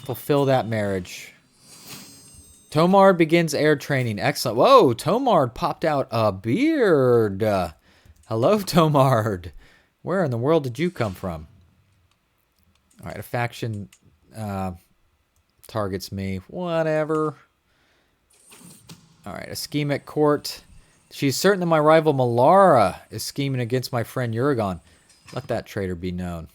fulfill that marriage. Tomard begins air training. Excellent. Whoa, Tomard popped out a beard. Hello, Tomard. Where in the world did you come from? All right, a faction targets me. Whatever. All right, a scheme at court. She's certain that my rival Malara is scheming against my friend Uragon. Let that traitor be known.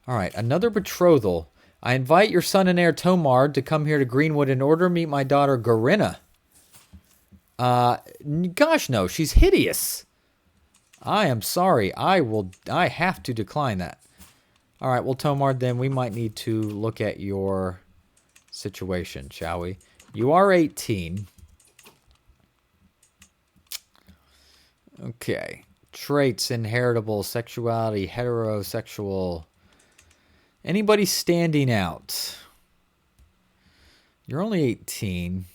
All right, another betrothal. I invite your son and heir Tomard to come here to Greenwood in order to meet my daughter Garinna. Gosh, no, she's hideous. I am sorry. I have to decline that. All right, well, Tomard, then we might need to look at your situation, shall we? You are 18. Okay. Traits, inheritable, sexuality, heterosexual. Anybody standing out? You're only 18.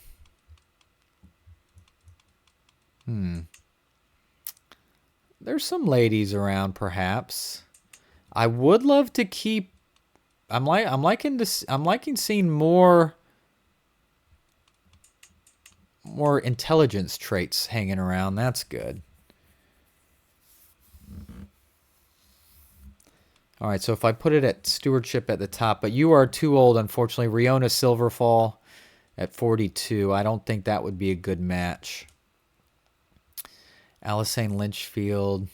There's some ladies around, perhaps. I would love to keep. I'm liking this. I'm liking seeing more intelligence traits hanging around. That's good. All right, so if I put it at stewardship at the top, but you are too old, unfortunately. Riona Silverfall at 42. I don't think that would be a good match. Alisane Lynchfield.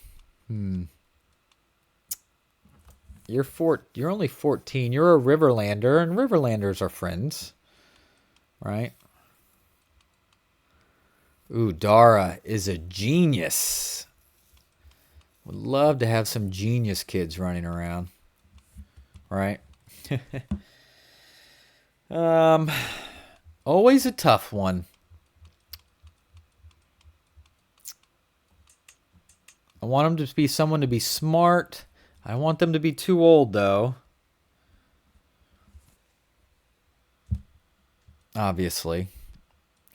You're only 14. You're a Riverlander, and Riverlanders are friends, right? Ooh, Dara is a genius. Would love to have some genius kids running around, right? Always a tough one. I want them to be someone to be smart. I don't want them to be too old, though. Obviously.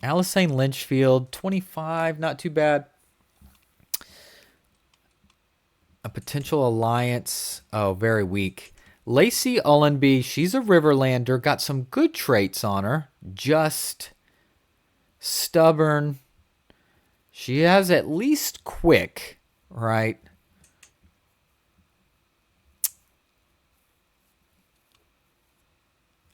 Alisane Lynchfield, 25, not too bad. A potential alliance. Oh, very weak. Lacey Ullenby, she's a Riverlander, got some good traits on her. Just stubborn. She has at least quick, right?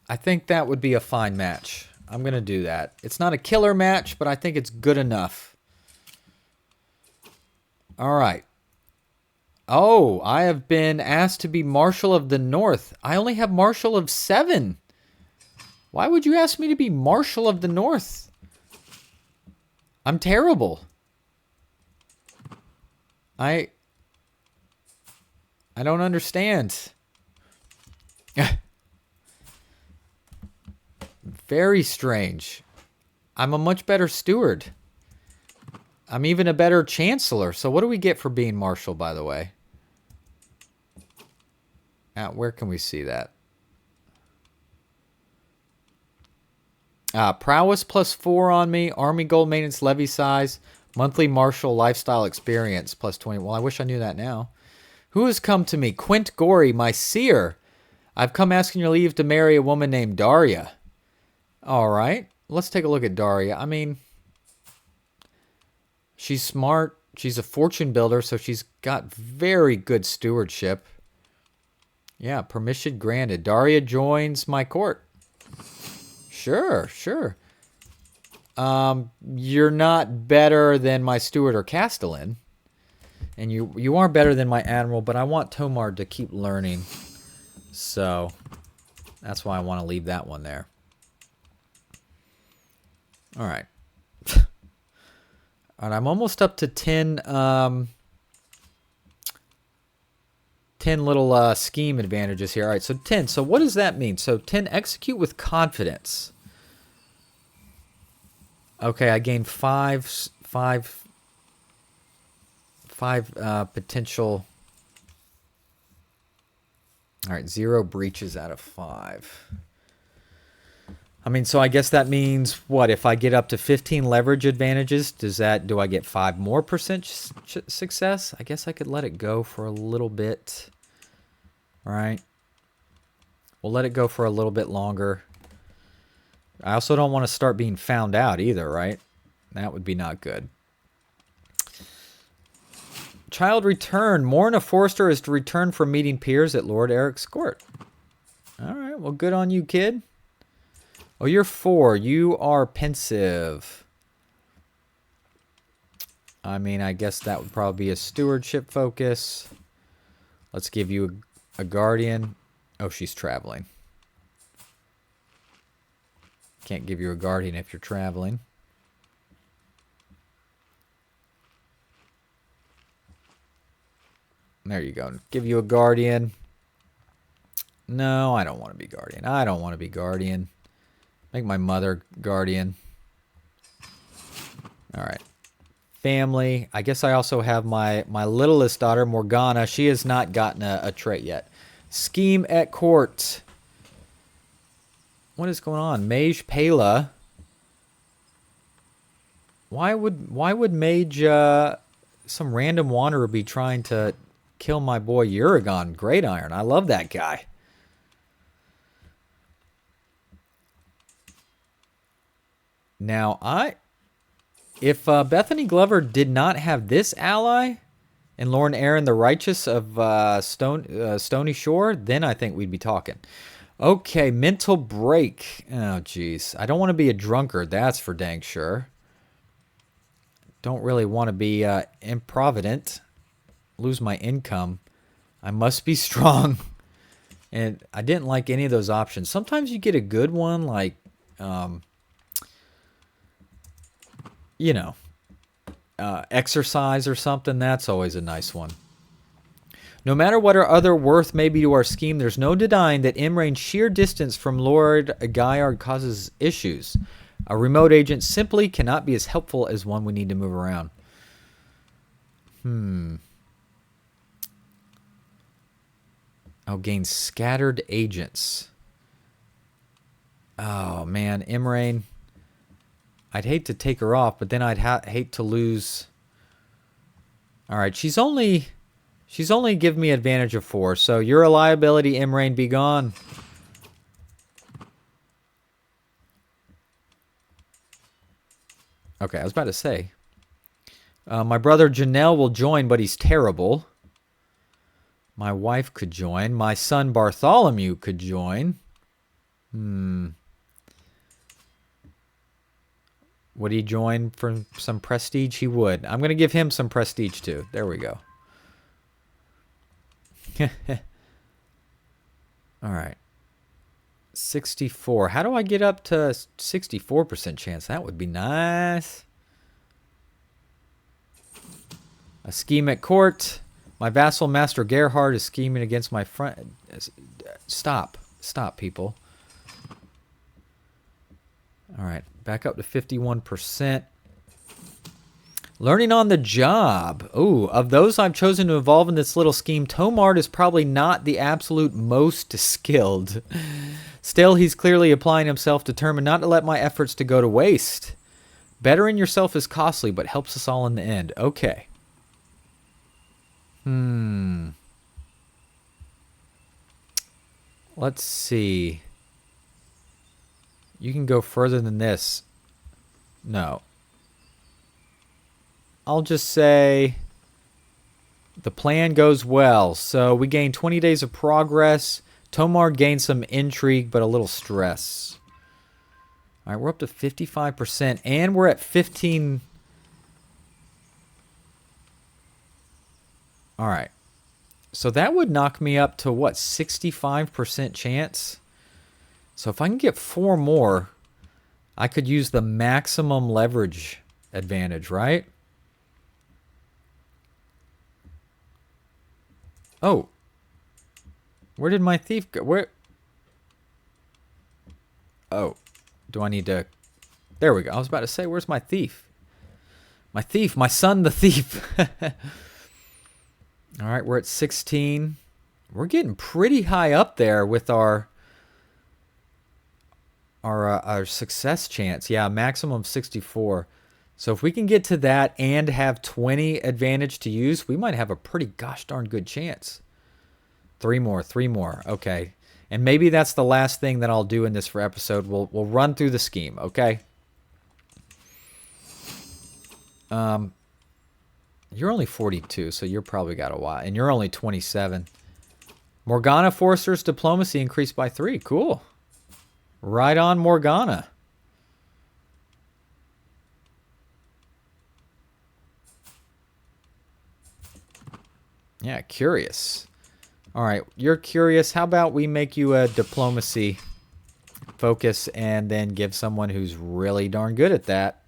I think that would be a fine match. I'm going to do that. It's not a killer match, but I think it's good enough. All right. Oh, I have been asked to be Marshal of the North. I only have Marshal of 7. Why would you ask me to be Marshal of the North? I'm terrible. I don't understand. Very strange. I'm a much better steward. I'm even a better chancellor. So what do we get for being marshal, by the way? Where can we see that? Prowess +4 on me. Army gold maintenance levy size. Monthly martial lifestyle experience +20. Well, I wish I knew that now. Who has come to me? Quint Gory, my seer. I've come asking your leave to marry a woman named Daria. All right. Let's take a look at Daria. I mean, she's smart. She's a fortune builder, so she's got very good stewardship. Yeah, permission granted. Daria joins my court. Sure, sure. You're not better than my steward or castellan. And you are better than my admiral, but I want Tomard to keep learning. So that's why I want to leave that one there. All right. All right, I'm almost up to 10 little scheme advantages here. All right, so 10. So what does that mean? So 10, execute with confidence. Okay, I gained five potential. All right, 0 breaches out of 5. I mean, so I guess that means what? If I get up to 15 leverage advantages, do I get 5 more % success? I guess I could let it go for a little bit. All right. We'll let it go for a little bit longer. I also don't want to start being found out either, right? That would be not good. Child return. Morna Forrester is to return from meeting peers at Lord Eric's court. All right, well, good on you, kid. Oh, you're 4. You are pensive. I mean, I guess that would probably be a stewardship focus. Let's give you a guardian. Oh, she's traveling. Can't give you a guardian if you're traveling. There you go. Give you a guardian. No, I don't want to be guardian. I don't want to be guardian. Make my mother guardian. All right. Family. I guess I also have my littlest daughter, Morgana. She has not gotten a trait yet. Scheme at court. What is going on? Mage Pela. Why would Mage some random wanderer be trying to kill my boy Uragon Great Iron? I love that guy. Now, if Bethany Glover did not have this ally and Lorne Aaron the Righteous of Stony Shore, then I think we'd be talking. Okay, mental break. Oh, jeez. I don't want to be a drunkard, that's for dang sure. Don't really want to be improvident. Lose my income. I must be strong. And I didn't like any of those options. Sometimes you get a good one, like, you know, exercise or something. That's always a nice one. No matter what our other worth may be to our scheme, there's no denying that in-range sheer distance from Lord Gaiard causes issues. A remote agent simply cannot be as helpful as one we need to move around. Oh, gain scattered agents. Oh, man. Imrain. I'd hate to take her off, but then I'd hate to lose. All right, she's only give me advantage of 4, so you're a liability, Imrain, be gone. Okay, I was about to say. My brother Janelle will join, but he's terrible. My wife could join. My son Bartholomew could join. Would he join for some prestige? He would. I'm going to give him some prestige too. There we go. All right. 64. How do I get up to 64% chance? That would be nice. A scheme at court. My vassal Master Gerhard is scheming against my friend. Stop. Stop, people. All right. Back up to 51%. Learning on the job. Ooh, of those I've chosen to involve in this little scheme, Tomard is probably not the absolute most skilled. Still, he's clearly applying himself, determined not to let my efforts to go to waste. Bettering yourself is costly, but helps us all in the end. Okay. Let's see. You can go further than this. No. I'll just say the plan goes well. So we gain 20 days of progress. Tomar gained some intrigue, but a little stress. All right, we're up to 55%, and we're at 15. All right. So that would knock me up to, what, 65% chance? So if I can get 4 more, I could use the maximum leverage advantage, right? Oh. Where did my thief go? Where? Oh. Do I need to... There we go. I was about to say, where's my thief? My thief. My son, the thief. All right, we're at 16. We're getting pretty high up there with our success chance. Yeah, maximum 64. So if we can get to that and have 20 advantage to use, we might have a pretty gosh darn good chance. 3 more, 3 more. Okay. And maybe that's the last thing that I'll do in this for episode. We'll run through the scheme, okay? You're only 42, so you're probably got a while. And you're only 27. Morgana Forrester's diplomacy increased by 3. Cool. Right on, Morgana. Yeah, curious. All right, you're curious. How about we make you a diplomacy focus and then give someone who's really darn good at that.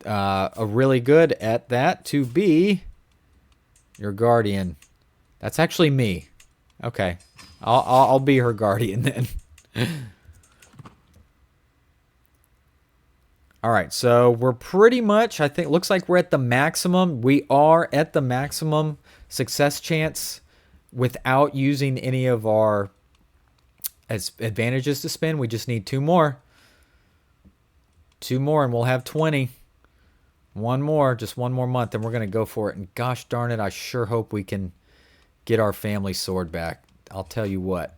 A really good at that to be your guardian. That's actually me. Okay, I'll be her guardian then. All right, so we're pretty much, I think, looks like we're at the maximum. We are at the maximum success chance without using any of our advantages to spend. We just need 2 more. 2 more and we'll have 20. 1 more, just 1 more month, and we're going to go for it. And gosh darn it, I sure hope we can get our family sword back. I'll tell you what.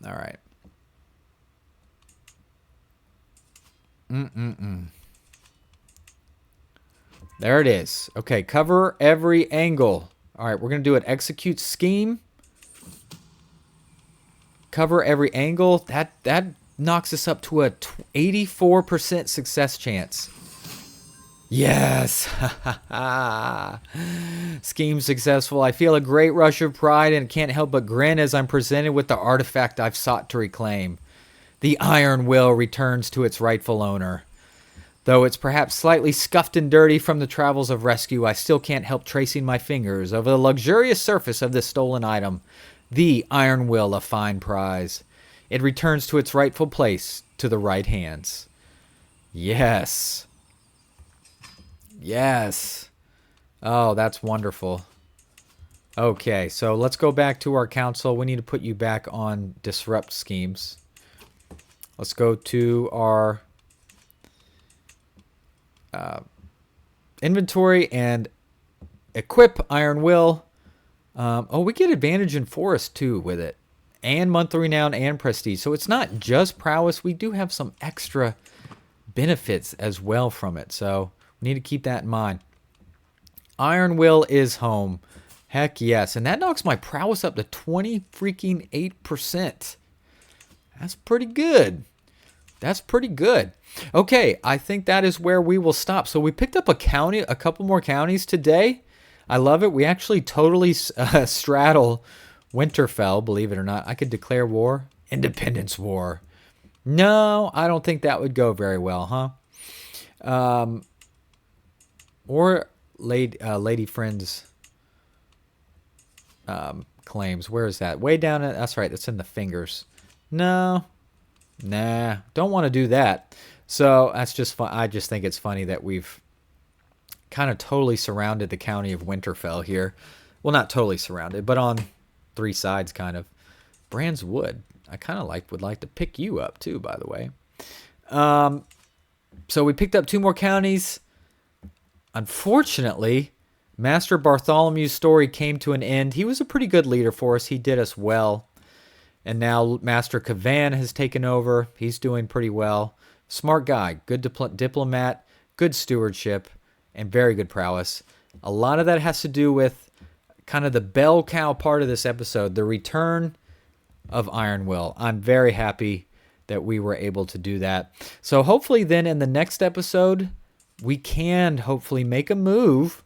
All right. There it is. Okay, cover every angle. All right, we're going to do an execute scheme. Cover every angle. That knocks us up to a 84% success chance. Yes. Scheme successful. I feel a great rush of pride and can't help but grin as I'm presented with the artifact I've sought to reclaim. The Iron Will returns to its rightful owner. Though it's perhaps slightly scuffed and dirty from the travels of rescue, I still can't help tracing my fingers over the luxurious surface of this stolen item. The Iron Will, a fine prize. It returns to its rightful place, to the right hands. Yes. Yes. Oh, that's wonderful. Okay, so let's go back to our council. We need to put you back on disrupt schemes. Let's go to our inventory and equip Iron Will. We get advantage in forest too with it. And monthly renown and prestige. So it's not just prowess. We do have some extra benefits as well from it. So we need to keep that in mind. Iron Will is home. Heck yes. And that knocks my prowess up to 8%. That's pretty good. That's pretty good. Okay, I think that is where we will stop. So we picked up a couple more counties today. I love it. We actually totally straddle Winterfell, believe it or not. I could declare war. Independence War. No, I don't think that would go very well, huh? Or Lady Friend's claims. Where is that? Way down. That's right. It's in the fingers. No. Nah. Don't want to do that. So that's just fun. I just think it's funny that we've kind of totally surrounded the county of Winterfell here. Well, not totally surrounded, but on 3 sides, kind of. Brands Wood. I kind of would like to pick you up too, by the way. So we picked up 2 more counties. Unfortunately, Master Bartholomew's story came to an end. He was a pretty good leader for us. He did us well. And now Master Kavan has taken over. He's doing pretty well. Smart guy. Good diplomat. Good stewardship. And very good prowess. A lot of that has to do with kind of the bell cow part of this episode, the return of Iron Will. I'm very happy that we were able to do that. So hopefully then in the next episode, we can hopefully make a move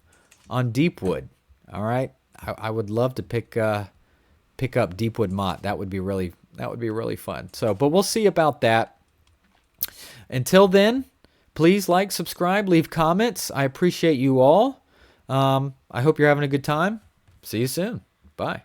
on Deepwood. All right, I would love to pick up Deepwood Mott. That would be really fun. So, but we'll see about that. Until then, please like, subscribe, leave comments. I appreciate you all. I hope you're having a good time. See you soon. Bye.